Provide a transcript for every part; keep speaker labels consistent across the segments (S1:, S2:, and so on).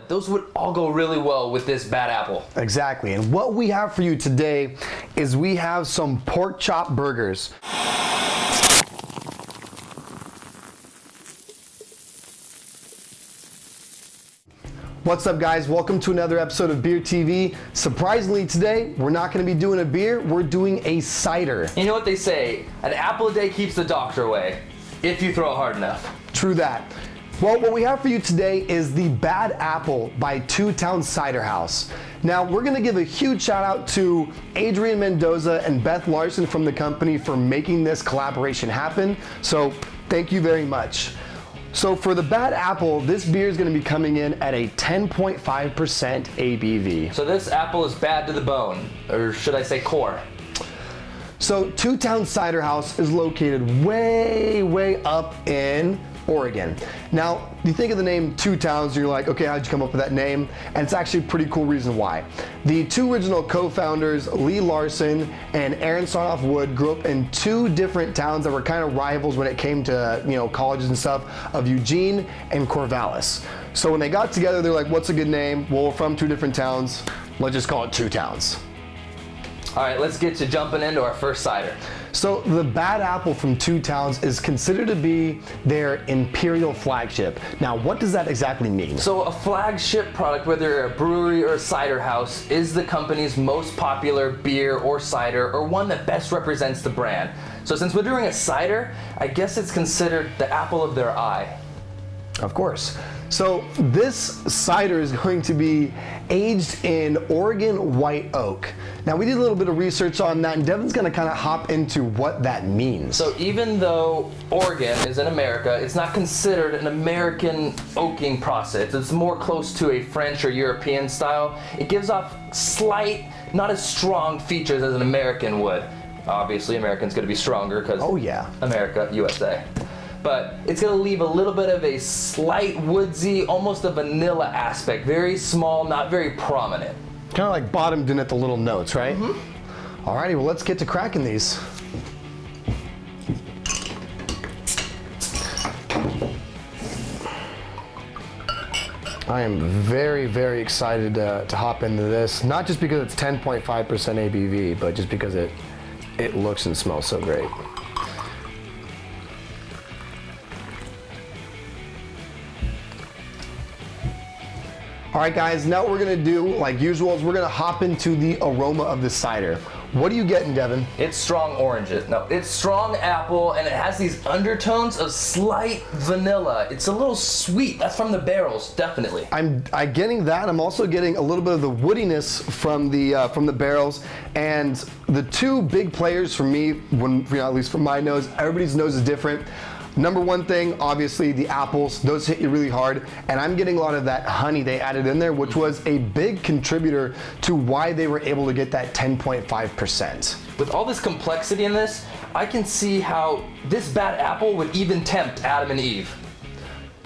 S1: Those would all go really well with this bad apple.
S2: Exactly. And what we have for you today is we have some pork chop burgers. What's up, guys? Welcome to another episode of Beer TV. Surprisingly today, we're not going to be doing a beer, we're doing a cider.
S1: You know what they say, an apple a day keeps the doctor away, if you throw it hard enough.
S2: True that. Well, what we have for you today is the Bad Apple by Two Town Ciderhouse. Now, we're gonna give a huge shout out to Adrian Mendoza and Beth Larson from the company for making this collaboration happen. So, thank you very much. So for the Bad Apple, this beer is gonna be coming in at a 10.5% ABV.
S1: So this apple is bad to the bone, or should I say core?
S2: So Two Town Ciderhouse is located way up in Oregon. Now, you think of the name Two Towns, and you're like, okay, how'd you come up with that name? And it's actually a pretty cool reason why. The two original co-founders, Lee Larson and Aaron Sarnoff Wood, grew up in two different towns that were kind of rivals when it came to, colleges and stuff, of Eugene and Corvallis. So when they got together, they're like, what's a good name? Well, we're from two different towns. Let's just call it Two Towns.
S1: All right, let's get to jumping into our first cider.
S2: So the Bad Apple from Two Towns is considered to be their imperial flagship. Now, what does that exactly mean?
S1: So a flagship product, whether you're a brewery or a cider house, is the company's most popular beer or cider, or one that best represents the brand. So since we're doing a cider, I guess it's considered the apple of their eye.
S2: Of course. So this cider is going to be aged in Oregon white oak. Now, we did a little bit of research on that, and Devin's gonna kind of hop into what that means.
S1: So even though Oregon is in America, it's not considered an American oaking process. It's more close to a French or European style. It gives off slight, not as strong features as an American would. Obviously, American's gonna be stronger because America, USA. But it's gonna leave a little bit of a slight woodsy, almost a vanilla aspect. Very small, not very prominent.
S2: Kind of like bottomed in at the little notes, right? Mm-hmm. Alrighty, well, let's get to cracking these. I am very excited to hop into this. Not just because it's 10.5% ABV, but just because it looks and smells so great. All right, guys, now what we're gonna do, like usual, is we're gonna hop into the aroma of the cider. What are you getting, Devin? I'm
S1: strong apple, and it has these undertones of slight vanilla. It's a little sweet. That's from the barrels, definitely.
S2: I'm getting that. I'm also getting a little bit of the woodiness from the barrels, and the two big players for me, at least from my nose, everybody's nose is different. Number one thing, obviously the apples, those hit you really hard, and I'm getting a lot of that honey they added in there, which was a big contributor to why they were able to get that 10.5%.
S1: With all this complexity in this, I can see how this bad apple would even tempt Adam and Eve.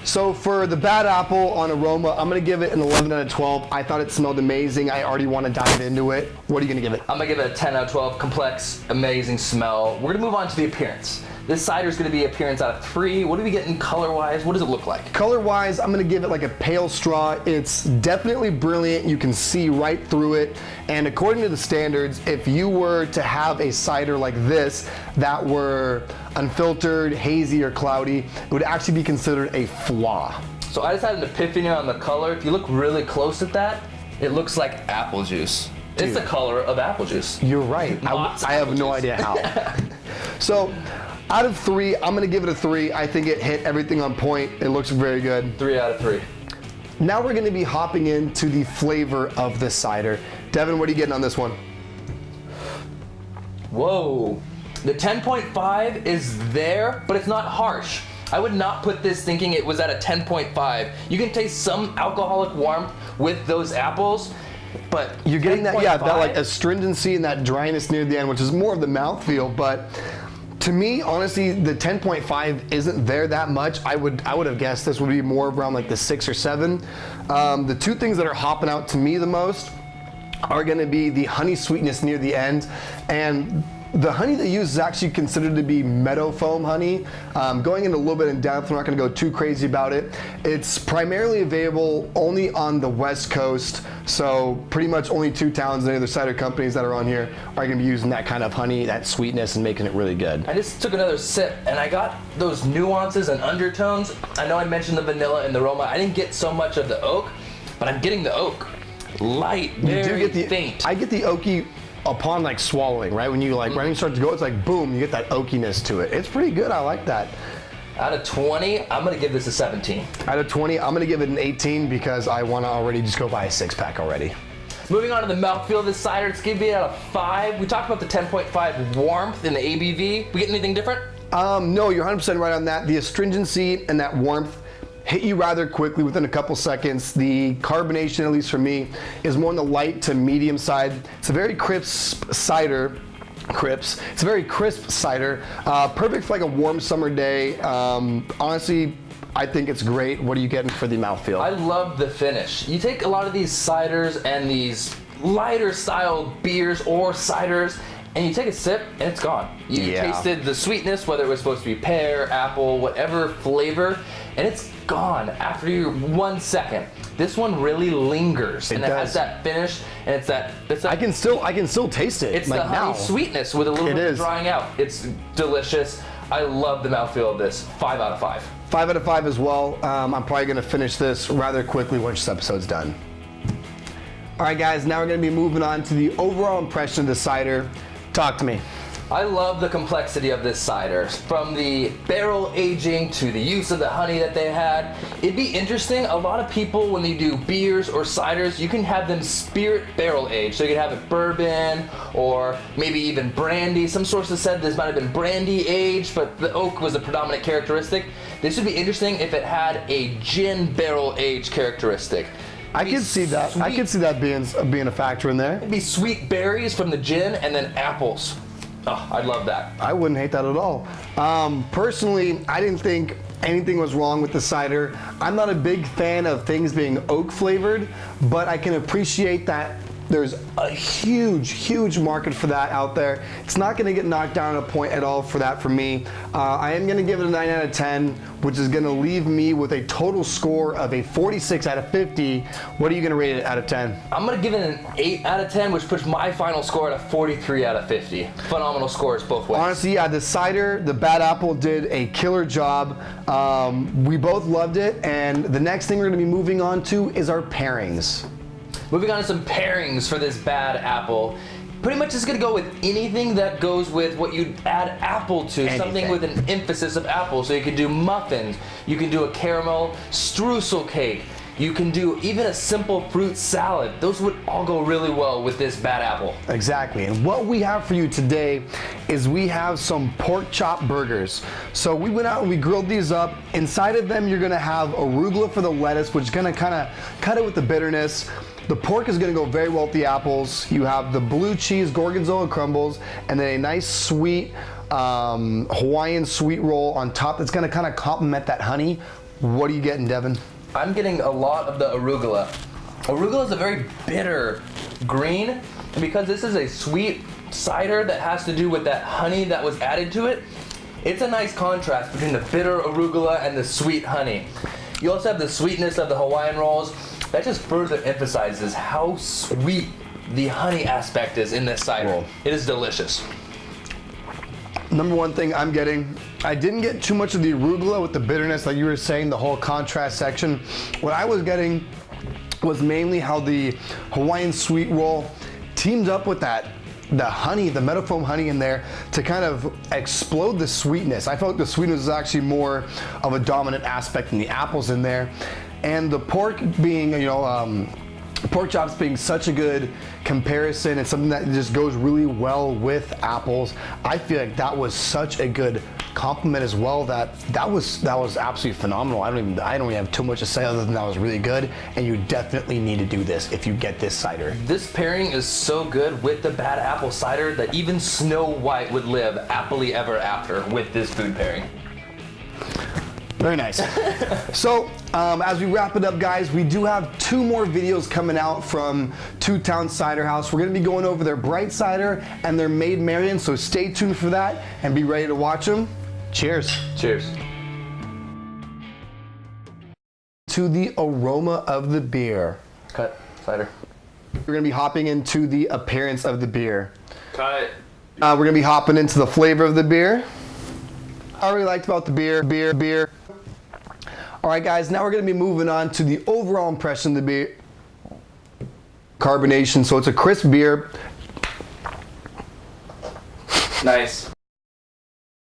S2: So for the Bad Apple on aroma, I'm gonna give it an 11 out of 12. I thought it smelled amazing. I already wanna dive into it. What are you gonna give it?
S1: I'm gonna give it a 10 out of 12. Complex, amazing smell. We're gonna move on to the appearance. This cider is gonna be appearance out of 3. What are we getting color-wise? What does it look like?
S2: Color-wise, I'm gonna give it like a pale straw. It's definitely brilliant. You can see right through it. And according to the standards, if you were to have a cider like this that were unfiltered, hazy, or cloudy, it would actually be considered a flaw.
S1: So I just had an epiphany on the color. If you look really close at that, it looks like apple juice. Dude, it's the color of apple juice.
S2: You're right. I have no idea how. So, out of 3, I'm gonna give it a 3. I think it hit everything on point. It looks very good.
S1: 3 out of 3.
S2: Now we're gonna be hopping into the flavor of the cider. Devin, what are you getting on this one?
S1: Whoa. The 10.5 is there, but it's not harsh. I would not put this thinking it was at a 10.5. You can taste some alcoholic warmth with those apples, but
S2: you're getting that, that like astringency and that dryness near the end, which is more of the mouthfeel, but to me, honestly, the 10.5 isn't there that much. I would have guessed this would be more around like the 6 or 7. The two things that are hopping out to me the most are gonna be the honey sweetness near the end, and The honey they use is actually considered to be meadow foam honey. Going into a little bit in depth, we're not going to go too crazy about it. It's primarily available only on the West Coast, so pretty much only 2 towns and any other cider companies that are on here are going to be using that kind of honey, that sweetness, and making it really good.
S1: I just took another sip, and I got those nuances and undertones. I know I mentioned the vanilla and the aroma. I didn't get so much of the oak, but I'm getting the oak. Light, very faint.
S2: I get the oaky upon like swallowing, right? When you like, when you start to go, it's like boom, you get that oakiness to it. It's pretty good, I like that.
S1: Out of 20, I'm gonna give this a 17.
S2: Out of 20, I'm gonna give it an 18 because I wanna already just go buy a 6-pack already.
S1: Moving on to the mouthfeel of this cider, it's gonna be out of 5. We talked about the 10.5 warmth in the ABV. We get anything different?
S2: No, you're 100% right on that. The astringency and that warmth hit you rather quickly within a couple seconds. The carbonation, at least for me, is more on the light to medium side. It's a very crisp cider. It's a very crisp cider. Perfect for like a warm summer day. Honestly, I think it's great. What are you getting for the mouthfeel?
S1: I love the finish. You take a lot of these ciders and these lighter style beers or ciders, and you take a sip and it's gone. You tasted the sweetness, whether it was supposed to be pear, apple, whatever flavor, and it's gone after 1 second. This one really lingers, and it has that finish, and it's that. I can
S2: still taste it.
S1: It's
S2: like
S1: the honey sweetness with a little bit of drying out. It's delicious. I love the mouthfeel of this. 5 out of 5.
S2: 5 out of 5 as well. I'm probably gonna finish this rather quickly once this episode's done. All right, guys, now we're gonna be moving on to the overall impression of the cider. Talk to me.
S1: I love the complexity of this cider. From the barrel aging to the use of the honey that they had. It'd be interesting, a lot of people when they do beers or ciders, you can have them spirit barrel aged. So you can have it bourbon or maybe even brandy. Some sources said this might have been brandy aged, but the oak was the predominant characteristic. This would be interesting if it had a gin barrel aged characteristic.
S2: I could see that. I could see that being a factor in there.
S1: It'd be sweet berries from the gin and then apples. Oh, I'd love that.
S2: I wouldn't hate that at all. Personally, I didn't think anything was wrong with the cider. I'm not a big fan of things being oak flavored, but I can appreciate that there's a huge market for that out there. It's not gonna get knocked down a point at all for that for me. I am gonna give it a 9 out of 10, which is gonna leave me with a total score of a 46 out of 50. What are you gonna rate it out of 10?
S1: I'm gonna give it an 8 out of 10, which puts my final score at a 43 out of 50. Phenomenal scores both ways.
S2: Honestly, yeah, the cider, the Bad Apple did a killer job. We both loved it, and the next thing we're gonna be moving on to is our pairings.
S1: Moving on to some pairings for this Bad Apple. Pretty much it's gonna go with anything that goes with what you'd add apple to, something with an emphasis of apple. So you can do muffins, you can do a caramel streusel cake, you can do even a simple fruit salad. Those would all go really well with this Bad Apple.
S2: Exactly, and what we have for you today is we have some pork chop burgers. So we went out and we grilled these up. Inside of them, you're gonna have arugula for the lettuce, which is gonna kinda cut it with the bitterness. The pork is gonna go very well with the apples. You have the blue cheese gorgonzola crumbles, and then a nice sweet Hawaiian sweet roll on top that's gonna kind of complement that honey. What are you getting, Devin?
S1: I'm getting a lot of the arugula. Arugula is a very bitter green, and because this is a sweet cider that has to do with that honey that was added to it, it's a nice contrast between the bitter arugula and the sweet honey. You also have the sweetness of the Hawaiian rolls. That just further emphasizes how sweet the honey aspect is in this cider.
S2: Whoa.
S1: It is delicious.
S2: Number one thing I'm getting, I didn't get too much of the arugula with the bitterness like you were saying, the whole contrast section. What I was getting was mainly how the Hawaiian sweet roll teamed up with the honey, the meadowfoam honey in there to kind of explode the sweetness. I felt the sweetness was actually more of a dominant aspect than the apples in there. And the pork being, pork chops being such a good comparison and something that just goes really well with apples. I feel like that was such a good compliment as well. That was absolutely phenomenal. I don't even have too much to say other than that was really good. And you definitely need to do this if you get this cider.
S1: This pairing is so good with the Bad Apple cider that even Snow White would live happily ever after with this food pairing.
S2: Very nice. So As we wrap it up, guys, we do have 2 more videos coming out from Two Town Ciderhouse. We're gonna be going over their Bright Cider and their Maid Marian, so stay tuned for that and be ready to watch them. Cheers.
S1: Cheers.
S2: To the aroma of the beer.
S1: Cut. Cider.
S2: We're gonna be hopping into the appearance of the beer.
S1: Cut.
S2: We're gonna be hopping into the flavor of the beer. I really liked about the beer. All right, guys, now we're gonna be moving on to the overall impression of the beer. Carbonation, so it's a crisp beer.
S1: Nice.